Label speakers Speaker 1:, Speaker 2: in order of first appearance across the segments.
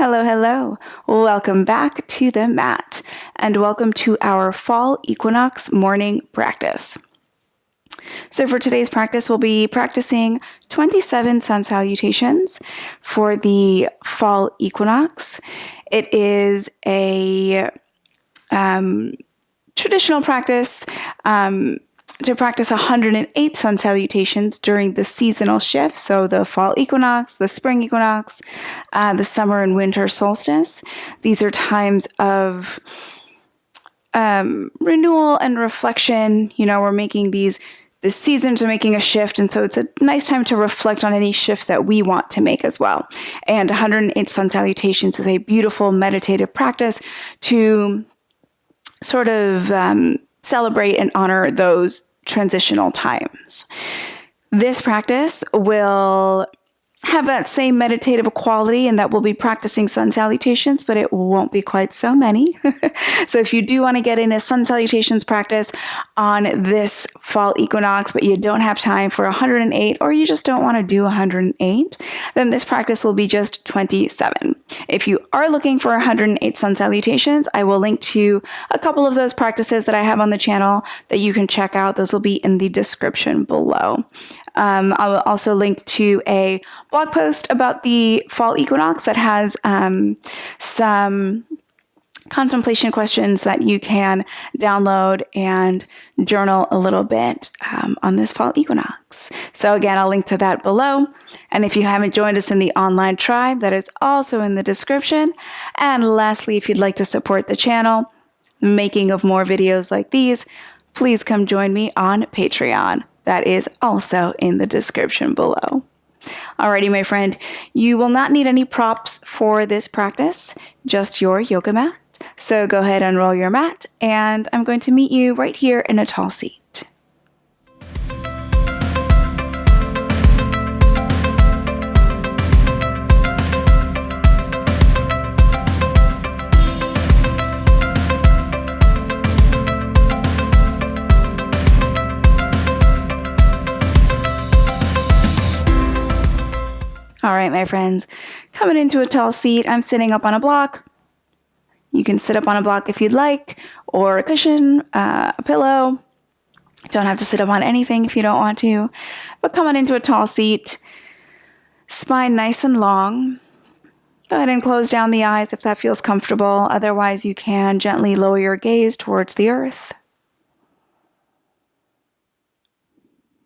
Speaker 1: Hello, hello. Welcome back to the mat, and welcome to our Fall Equinox morning practice. So for today's practice, we'll be practicing 27 sun salutations for the Fall Equinox. It is a traditional practice to practice 108 sun salutations during the seasonal shift, so the fall equinox, the spring equinox, the summer and winter solstice. These are times of renewal and reflection. We're making the seasons are making a shift, and so it's a nice time to reflect on any shifts that we want to make as well. And 108 sun salutations is a beautiful meditative practice to sort of celebrate and honor those transitional times. This practice will have that same meditative quality and that we'll be practicing sun salutations, but it won't be quite so many. So if you do want to get in a sun salutations practice on this fall equinox, but you don't have time for 108, or you just don't want to do 108, then this practice will be just 27. If you are looking for 108 sun salutations, I will link to a couple of those practices that I have on the channel that you can check out. Those will be in the description below. I will also link to a blog post about the fall equinox that has some contemplation questions that you can download and journal a little bit on this fall equinox. So again, I'll link to that below. And if you haven't joined us in the online tribe, that is also in the description. And lastly, if you'd like to support the channel, making of more videos like these, please come join me on Patreon. That is also in the description below. Alrighty, my friend, you will not need any props for this practice, just your yoga mat. So go ahead and roll your mat, and I'm going to meet you right here in a tall seat. All right, my friends, coming into a tall seat, I'm sitting up on a block. You can sit up on a block if you'd like, or a cushion, a pillow. Don't have to sit up on anything if you don't want to. But coming into a tall seat, spine nice and long. Go ahead and close down the eyes if that feels comfortable. Otherwise, you can gently lower your gaze towards the earth.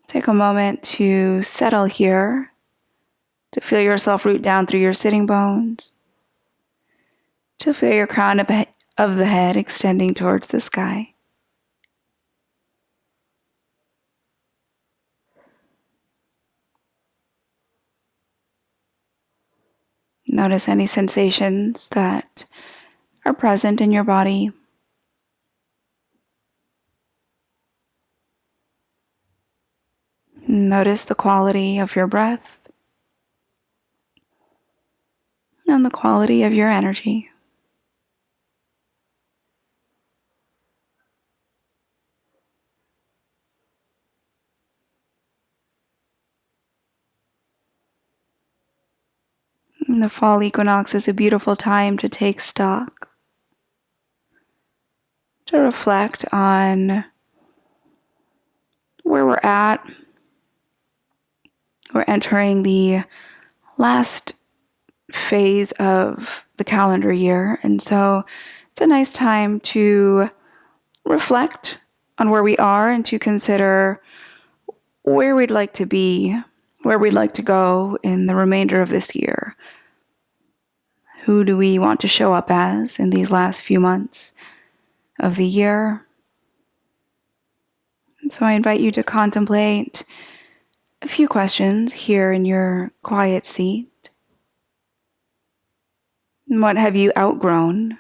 Speaker 1: Take a moment to settle here, to feel yourself root down through your sitting bones, to feel your crown of the head extending towards the sky. Notice any sensations that are present in your body. Notice the quality of your breath and the quality of your energy. And the fall equinox is a beautiful time to take stock, to reflect on where we're at. We're entering the last phase of the calendar year, and so it's a nice time to reflect on where we are and to consider where we'd like to be, where we'd like to go in the remainder of this year. Who do we want to show up as in these last few months of the year? And so I invite you to contemplate a few questions here in your quiet seat. What have you outgrown?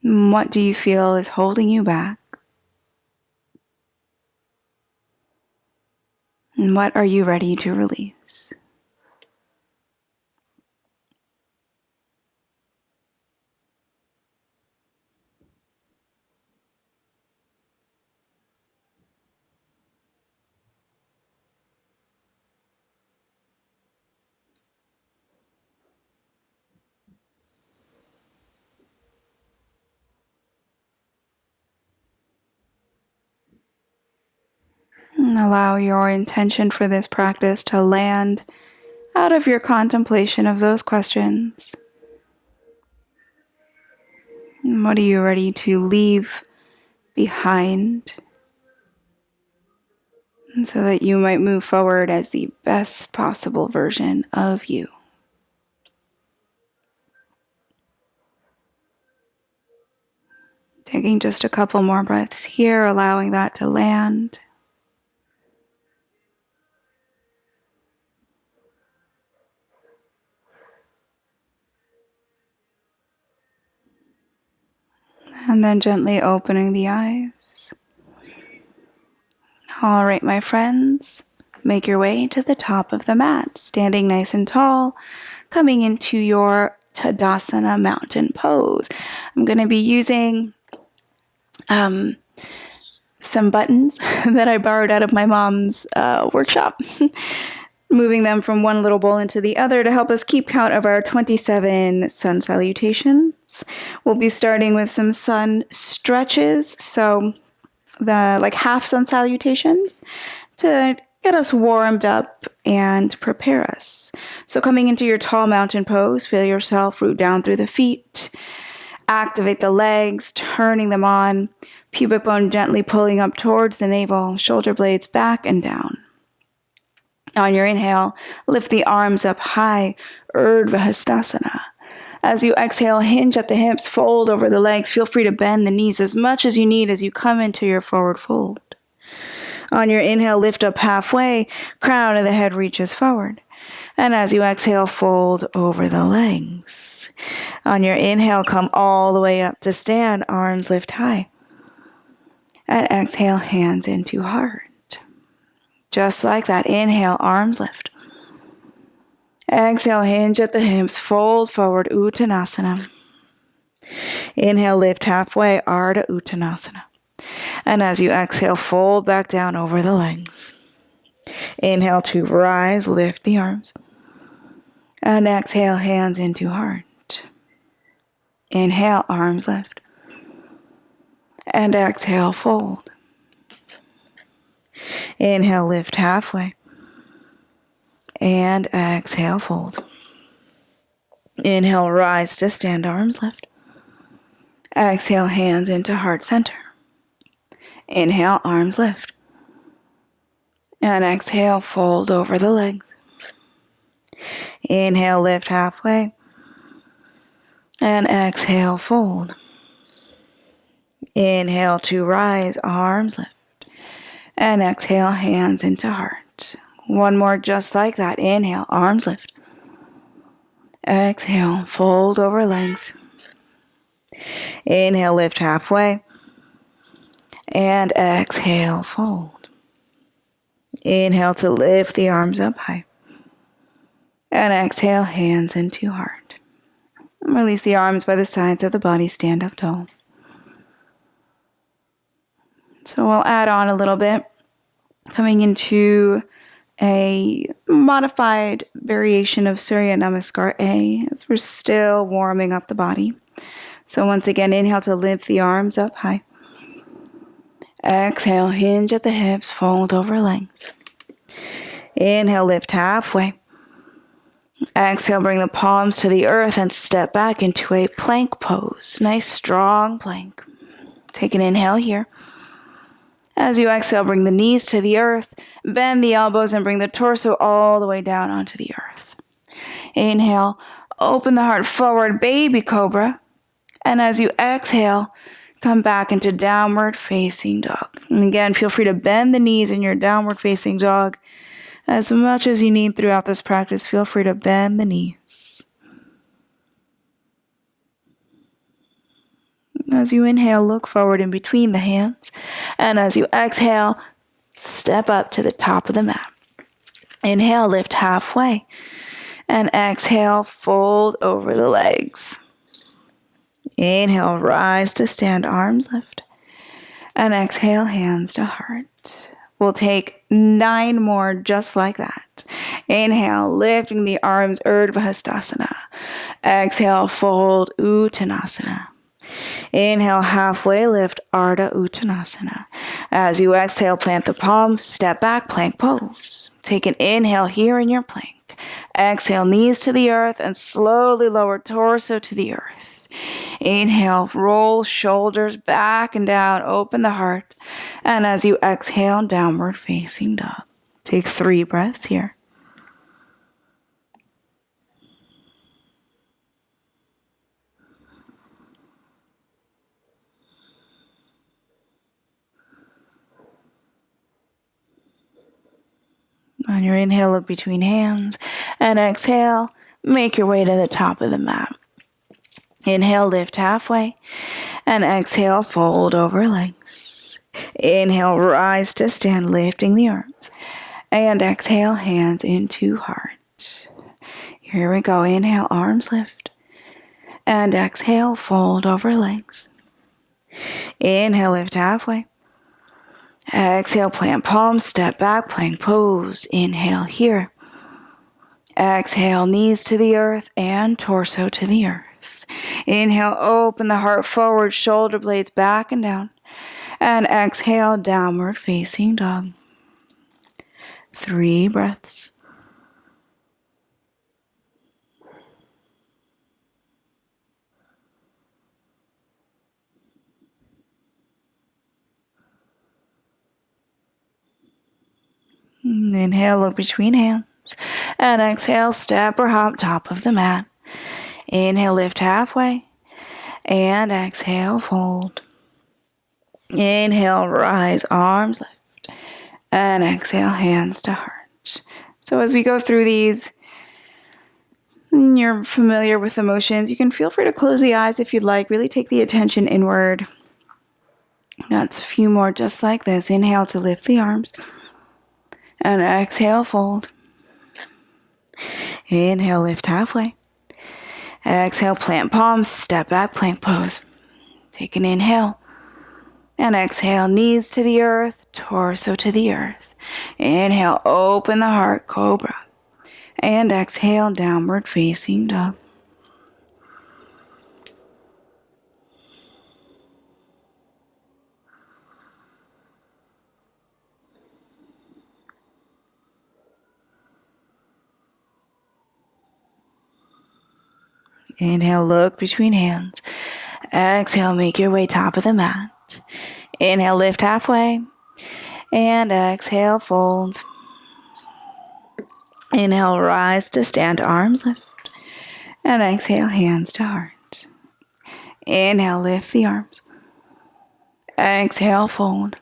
Speaker 1: What do you feel is holding you back? And what are you ready to release? Allow your intention for this practice to land out of your contemplation of those questions. What are you ready to leave behind, and so that you might move forward as the best possible version of you? Taking just a couple more breaths here, allowing that to land. And then gently opening the eyes. All right, my friends, make your way to the top of the mat, standing nice and tall, coming into your Tadasana mountain pose. I'm going to be using some buttons that I borrowed out of my mom's workshop, moving them from one little bowl into the other to help us keep count of our 27 sun salutations. We'll be starting with some sun stretches, so the half sun salutations to get us warmed up and prepare us. So coming into your tall mountain pose, feel yourself root down through the feet. Activate the legs, turning them on, pubic bone gently pulling up towards the navel, shoulder blades back and down. On your inhale, lift the arms up high, Urdhva Hastasana. As you exhale, hinge at the hips, fold over the legs. Feel free to bend the knees as much as you need as you come into your forward fold. On your inhale, lift up halfway, crown of the head reaches forward. And as you exhale, fold over the legs. On your inhale, come all the way up to stand, arms lift high. And exhale, hands into heart. Just like that, inhale, arms lift. Exhale, hinge at the hips, fold forward, Uttanasana. Inhale, lift halfway, Ardha Uttanasana. And as you exhale, fold back down over the legs. Inhale to rise, lift the arms. And exhale, hands into heart. Inhale, arms lift. And exhale, fold. Inhale, lift halfway. And exhale, fold. Inhale, rise to stand, arms lift. Exhale, hands into heart center. Inhale, arms lift. And exhale, fold over the legs. Inhale, lift halfway. And exhale, fold. Inhale to rise, arms lift. And exhale, hands into heart. One more just like that. Inhale, arms lift. Exhale, fold over legs. Inhale, lift halfway. And exhale, fold. Inhale to lift the arms up high. And exhale, hands into heart. Release the arms by the sides of the body, stand up tall. So we'll add on a little bit, coming into a modified variation of Surya Namaskar A, as we're still warming up the body. So once again, inhale to lift the arms up high. Exhale, hinge at the hips, fold over legs. Inhale, lift halfway. Exhale, bring the palms to the earth and step back into a plank pose. Nice, strong plank. Take an inhale here. As you exhale, bring the knees to the earth, bend the elbows, and bring the torso all the way down onto the earth. Inhale, open the heart forward, baby cobra. And as you exhale, come back into downward facing dog. And again, feel free to bend the knees in your downward facing dog as much as you need throughout this practice. Feel free to bend the knees. As you inhale, look forward in between the hands. And as you exhale, step up to the top of the mat. Inhale, lift halfway. And exhale, fold over the legs. Inhale, rise to stand, arms lift. And exhale, hands to heart. We'll take 9 more just like that. Inhale, lifting the arms, Urdhva Hastasana. Exhale, fold, Uttanasana. Inhale, halfway lift, Ardha Uttanasana. As you exhale, plant the palms, step back, plank pose. Take an inhale here in your plank. Exhale, knees to the earth, and slowly lower torso to the earth. Inhale, roll shoulders back and down, open the heart. And as you exhale, downward facing dog. Take 3 breaths here. On your inhale, look between hands, and exhale, make your way to the top of the mat. Inhale, lift halfway, and exhale, fold over legs. Inhale, rise to stand, lifting the arms, and exhale, hands into heart. Here we go. Inhale, arms lift, and exhale, fold over legs. Inhale, lift halfway. Exhale, plant palms, step back, plank pose. Inhale here. Exhale, knees to the earth and torso to the earth. Inhale, open the heart forward, shoulder blades back and down. And exhale, downward facing dog. 3 breaths. Inhale, look between hands. And exhale, step or hop top of the mat. Inhale, lift halfway. And exhale, fold. Inhale, rise, arms lift. And exhale, hands to heart. So as we go through these, you're familiar with the motions. You can feel free to close the eyes if you'd like. Really take the attention inward. Got a few more just like this. Inhale to lift the arms. And exhale, fold. Inhale, lift halfway. Exhale, plant palms, step back, plank pose. Take an inhale. And exhale, knees to the earth, torso to the earth. Inhale, open the heart, cobra. And exhale, downward facing dog. Inhale, look between hands. Exhale, make your way top of the mat. Inhale, lift halfway. And exhale, fold. Inhale, rise to stand, arms lift. And exhale, hands to heart. Inhale, lift the arms. Exhale, fold.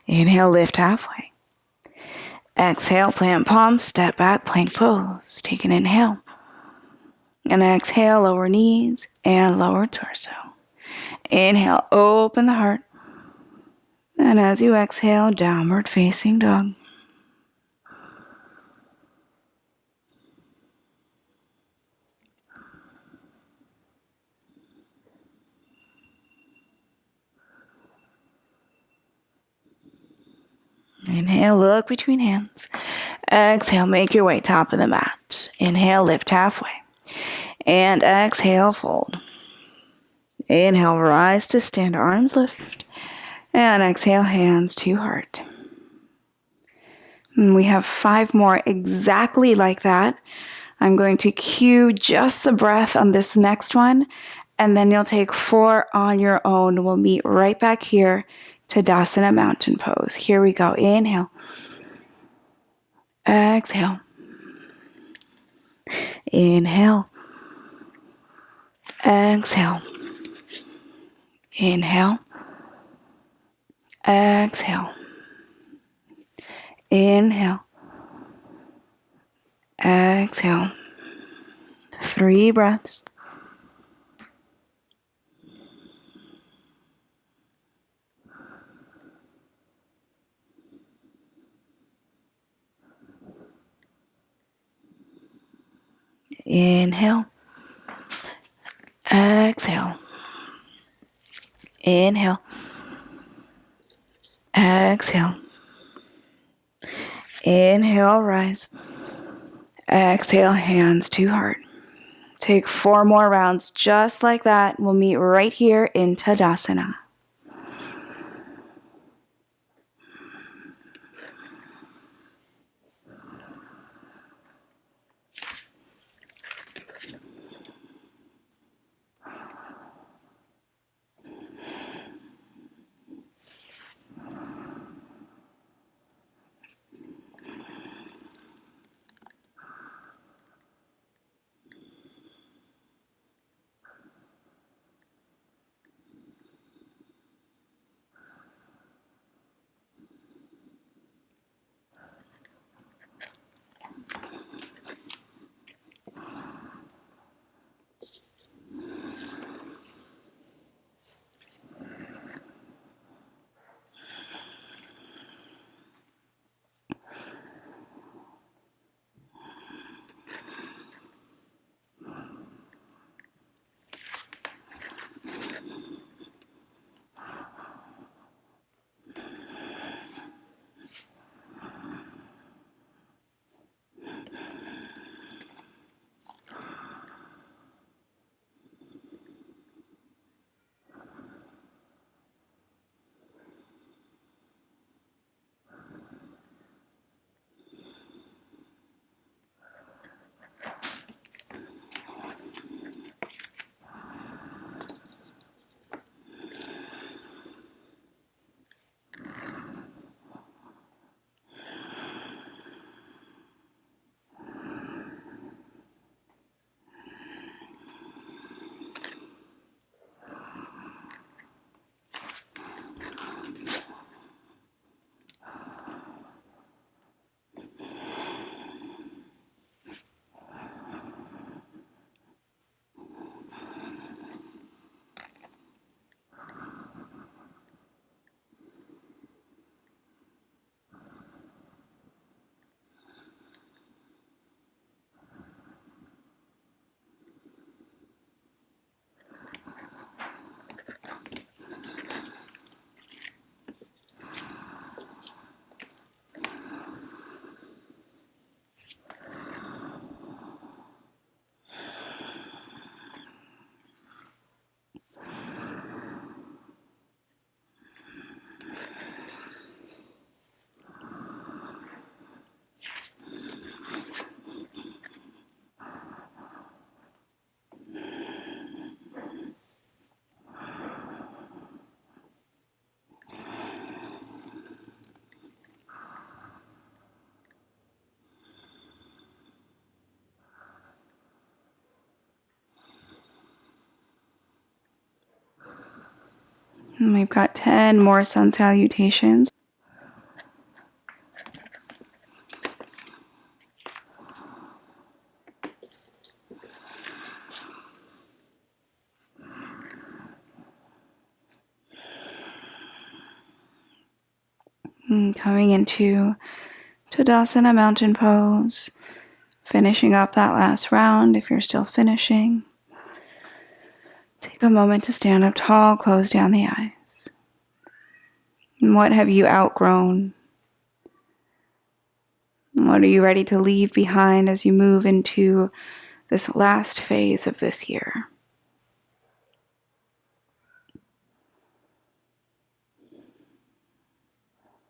Speaker 1: Inhale, lift halfway. Exhale, plant palms, step back, plank pose. Take an inhale. And exhale, lower knees and lower torso. Inhale, open the heart. And as you exhale, downward facing dog. Inhale, look between hands. Exhale, make your way top of the mat. Inhale, lift halfway. And exhale, fold. Inhale, rise to stand, arms lift. And exhale, hands to heart. And we have 5 more exactly like that. I'm going to cue just the breath on this next one, and then you'll take 4 on your own. We'll meet right back here, Tadasana mountain pose. Here we go. Inhale. Exhale. Inhale. Exhale. Inhale. Exhale. Inhale. Exhale. 3 breaths. Inhale. Exhale. Inhale. Exhale. Inhale, rise. Exhale, hands to heart. Take 4 more rounds just like that. We'll meet right here in Tadasana. And we've got 10 more sun salutations. And coming into Tadasana mountain pose. Finishing up that last round if you're still finishing. Take a moment to stand up tall, close down the eyes. And what have you outgrown? What are you ready to leave behind as you move into this last phase of this year?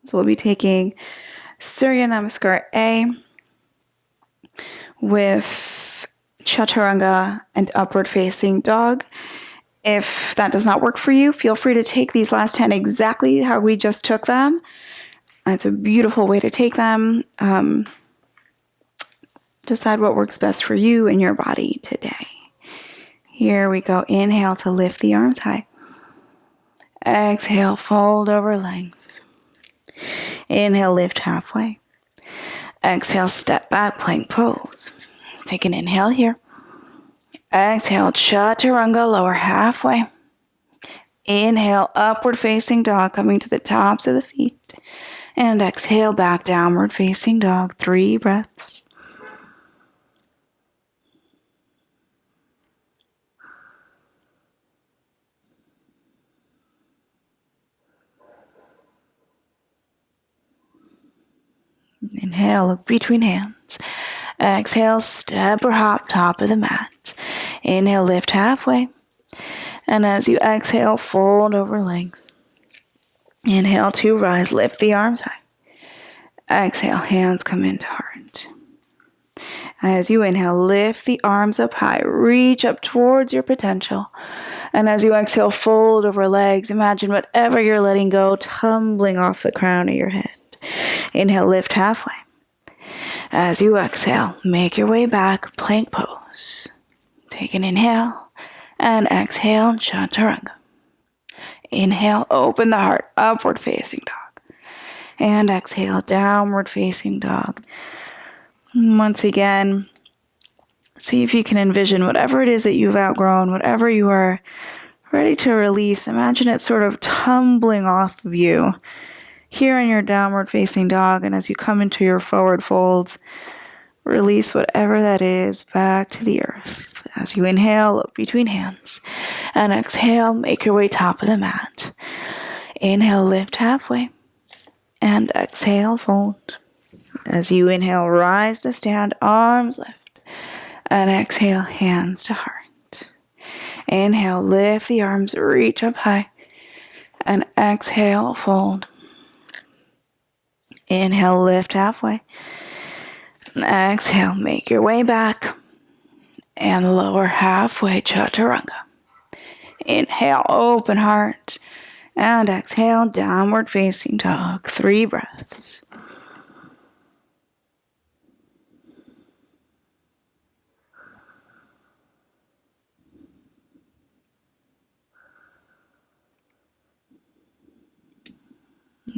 Speaker 1: So we'll be taking Surya Namaskar A with Chaturanga and upward facing dog. If that does not work for you, feel free to take these last 10 exactly how we just took them. It's a beautiful way to take them. Decide what works best for you and your body today. Here we go. Inhale to lift the arms high. Exhale, fold over lengths. Inhale, lift halfway. Exhale, step back, plank pose. Take an inhale here. Exhale, Chaturanga, lower halfway. Inhale, upward facing dog, coming to the tops of the feet. And exhale, back downward facing dog. 3 breaths. Inhale, look between hands. Exhale, step or hop, top of the mat. Inhale, lift halfway. And as you exhale, fold over legs. Inhale to rise, lift the arms high. Exhale, hands come into heart. As you inhale, lift the arms up high, reach up towards your potential. And as you exhale, fold over legs. Imagine whatever you're letting go tumbling off the crown of your head. Inhale, lift halfway. As you exhale, make your way back, plank pose. Take an inhale and exhale, Chaturanga. Inhale, open the heart, upward facing dog. And exhale, downward facing dog. Once again, see if you can envision whatever it is that you've outgrown, whatever you are ready to release. Imagine it sort of tumbling off of you here in your downward facing dog. And as you come into your forward folds, release whatever that is back to the earth. As you inhale, look between hands. And exhale, make your way top of the mat. Inhale, lift halfway. And exhale, fold. As you inhale, rise to stand, arms lift. And exhale, hands to heart. Inhale, lift the arms, reach up high. And exhale, fold. Inhale, lift halfway. Exhale, make your way back. And lower halfway, Chaturanga. Inhale, open heart. And exhale, downward facing dog. 3 breaths.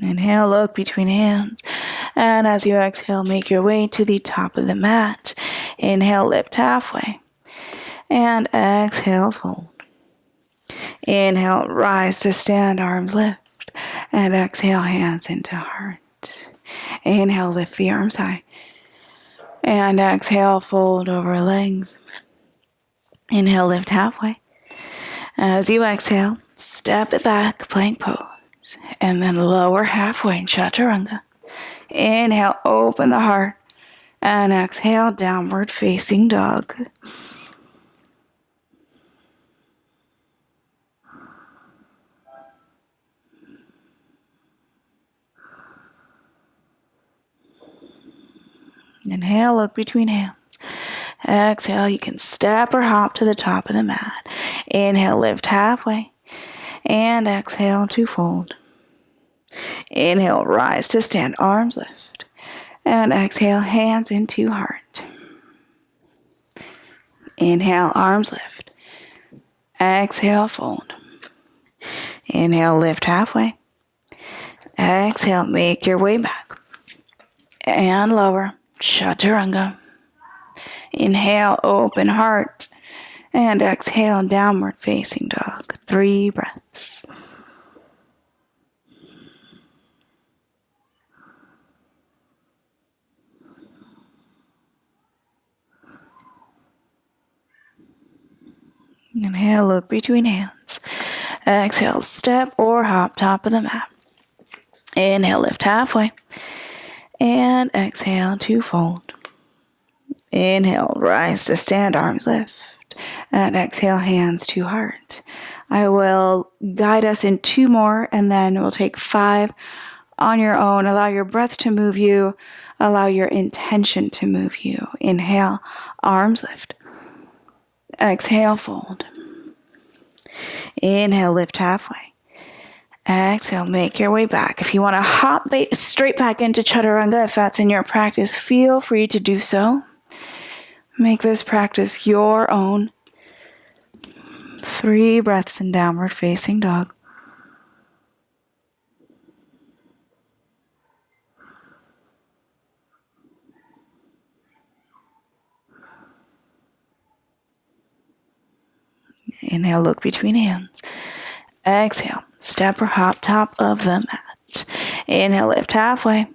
Speaker 1: Inhale, look between hands. And as you exhale, make your way to the top of the mat. Inhale, lift halfway. And exhale, fold. Inhale, rise to stand, arms lift. And exhale, hands into heart. Inhale, lift the arms high. And exhale, fold over legs. Inhale, lift halfway. As you exhale, step it back, plank pose. And then lower halfway, Chaturanga. Inhale, open the heart. And exhale, downward facing dog. Inhale, look between hands. Exhale, you can step or hop to the top of the mat. Inhale, lift halfway. And exhale to fold. Inhale, rise to stand, arms lift. And exhale, hands into heart. Inhale, arms lift. Exhale, fold. Inhale, lift halfway. Exhale, make your way back. And lower, Chaturanga. Inhale, open heart. And exhale, downward facing dog. 3 breaths. Inhale, look between hands. Exhale, step or hop top of the mat. Inhale, lift halfway. And exhale to fold. Inhale, rise to stand, arms lift. And exhale, hands to heart. I will guide us in 2 more, and then we'll take 5 on your own. Allow your breath to move you. Allow your intention to move you. Inhale, arms lift. Exhale, fold. Inhale, lift halfway. Exhale, make your way back. If you want to hop straight back into Chaturanga, if that's in your practice, feel free to do so. Make this practice your own. 3 breaths in downward facing dog. Inhale, look between hands. Exhale, step or hop top of the mat. Inhale, lift halfway.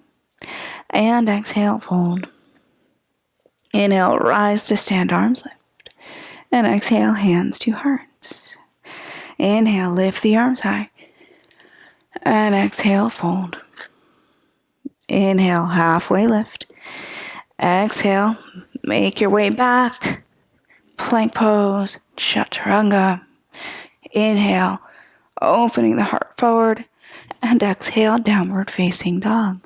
Speaker 1: And exhale, fold. Inhale, rise to stand, arms lift. And exhale, hands to heart. Inhale, lift the arms high. And exhale, fold. Inhale, halfway lift. Exhale, make your way back. plank pose, Chaturanga. Inhale, opening the heart forward, and exhale, downward facing dog.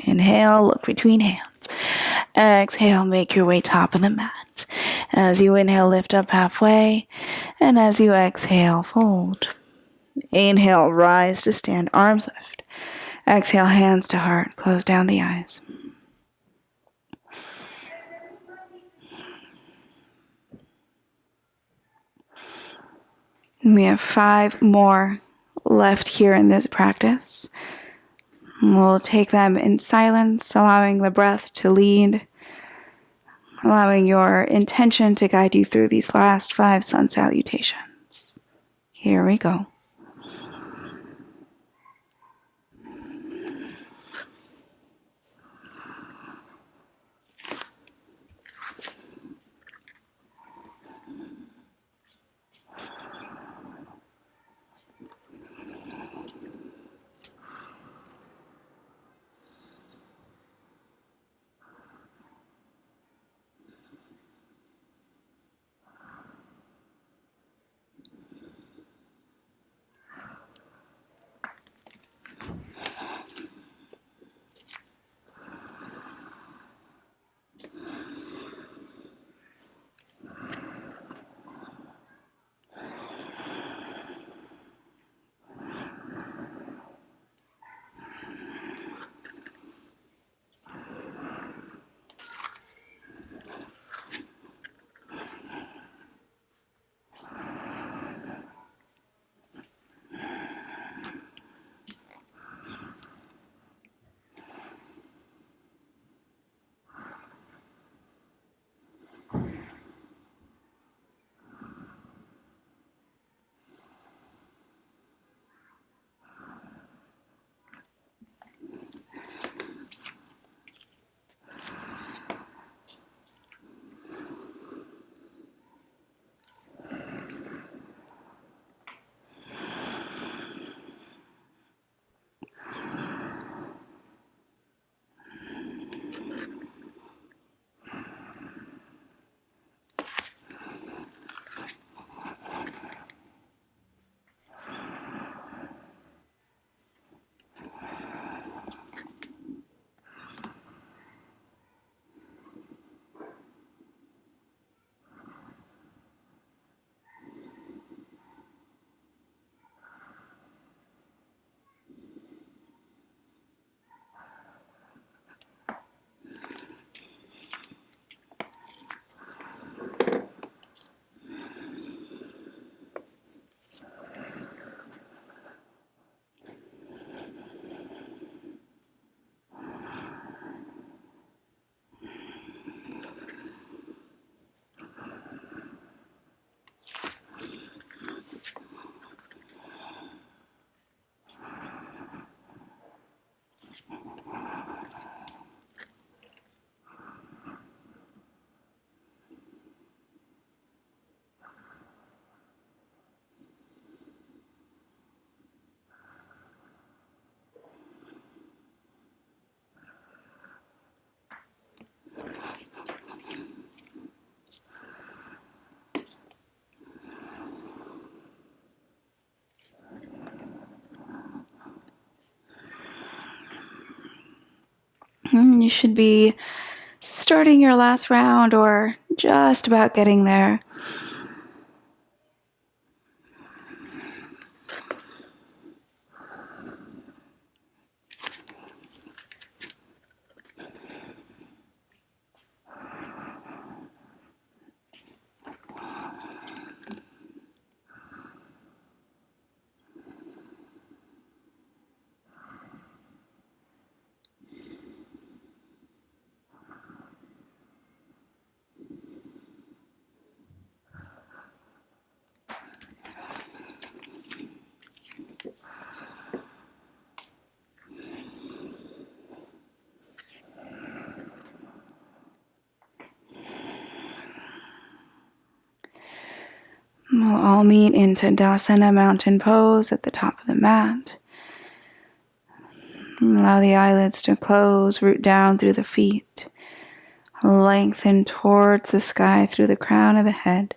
Speaker 1: Inhale, look between hands. Exhale, make your way top of the mat. As you inhale, lift up halfway, and as you exhale, fold. Inhale, rise to stand, arms lift. Exhale, hands to heart, close down the eyes. We have 5 more left here in this practice. We'll take them in silence, allowing the breath to lead, allowing your intention to guide you through these last 5 sun salutations. Here we go. You should be starting your last round or just about getting there. We'll all meet in Tadasana, mountain pose at the top of the mat. Allow the eyelids to close, root down through the feet. Lengthen towards the sky through the crown of the head.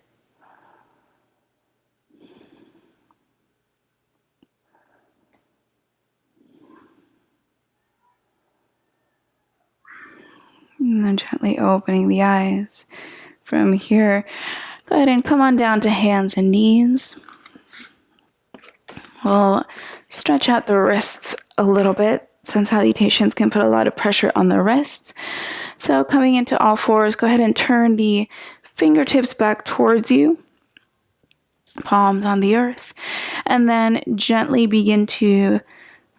Speaker 1: And then gently opening the eyes. From here, go ahead and come on down to hands and knees. We'll stretch out the wrists a little bit. Sun salutations can put a lot of pressure on the wrists. So coming into all fours, go ahead and turn the fingertips back towards you. Palms on the earth. And then gently begin to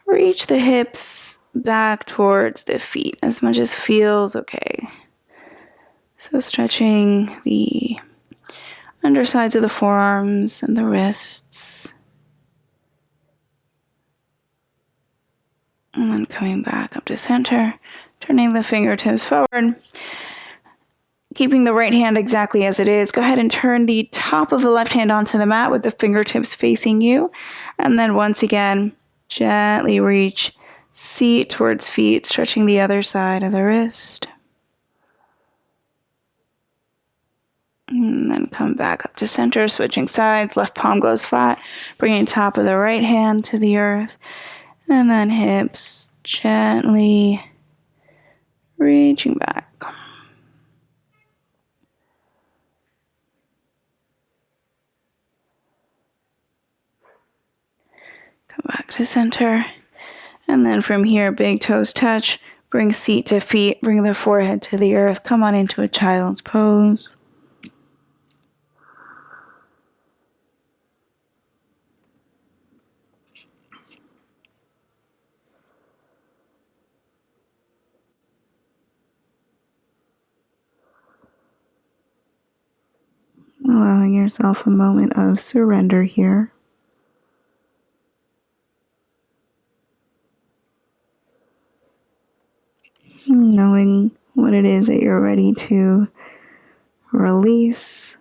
Speaker 1: reach the hips back towards the feet as much as feels okay. So stretching the undersides of the forearms and the wrists. And then coming back up to center, turning the fingertips forward. Keeping the right hand exactly as it is. Go ahead and turn the top of the left hand onto the mat with the fingertips facing you. And then once again, gently reach seat towards feet, stretching the other side of the wrist. And then come back up to center, switching sides. Left palm goes flat, bringing top of the right hand to the earth. And then hips gently reaching back. Come back to center. And then from here, big toes touch. Bring seat to feet. Bring the forehead to the earth. Come on into a child's pose. Allowing yourself a moment of surrender here. Knowing what it is that you're ready to release,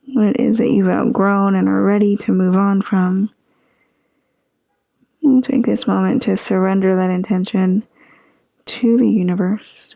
Speaker 1: what it is that you've outgrown and are ready to move on from. And take this moment to surrender that intention to the universe.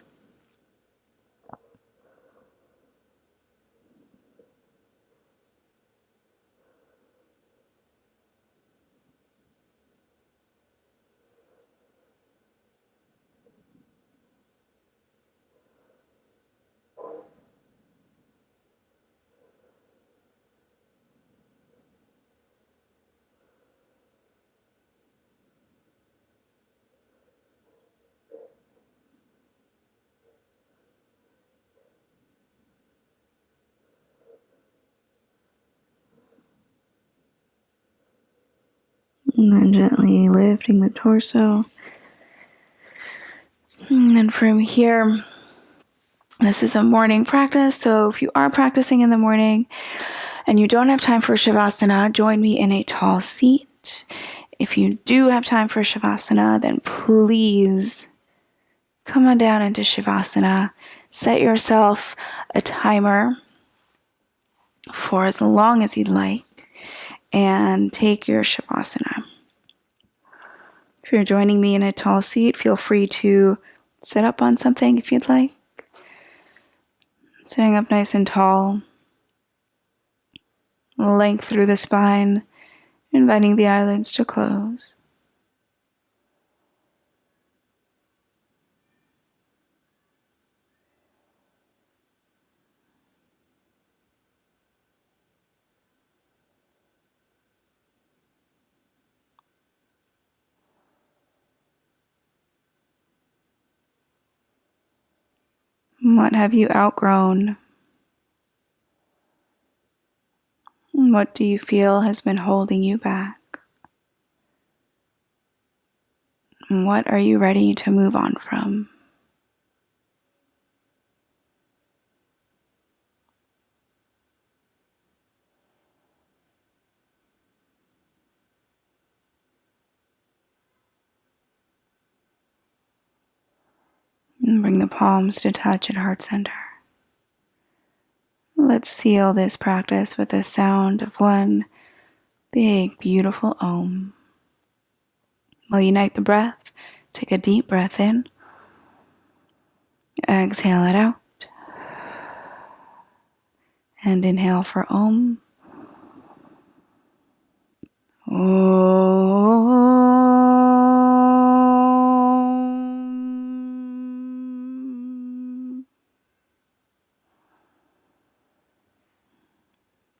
Speaker 1: And then gently lifting the torso. And then from here, this is a morning practice. So if you are practicing in the morning and you don't have time for Shavasana, join me in a tall seat. If you do have time for Shavasana, then please come on down into Shavasana. Set yourself a timer for as long as you'd like and take your Shavasana. If you're joining me in a tall seat, feel free to sit up on something if you'd like. Sitting up nice and tall. Length through the spine, inviting the eyelids to close. What have you outgrown? What do you feel has been holding you back? What are you ready to move on from? And bring the palms to touch at heart center. Let's seal this practice with the sound of one big, beautiful Om. We'll unite the breath. Take a deep breath in. Exhale it out. And inhale for Om. Om.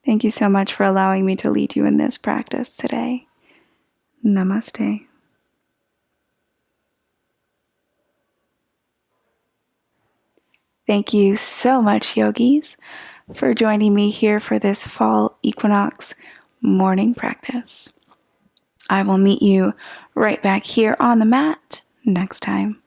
Speaker 1: Thank you so much for allowing me to lead you in this practice today. Namaste. Thank you so much, yogis, for joining me here for this Fall Equinox morning practice. I will meet you right back here on the mat next time.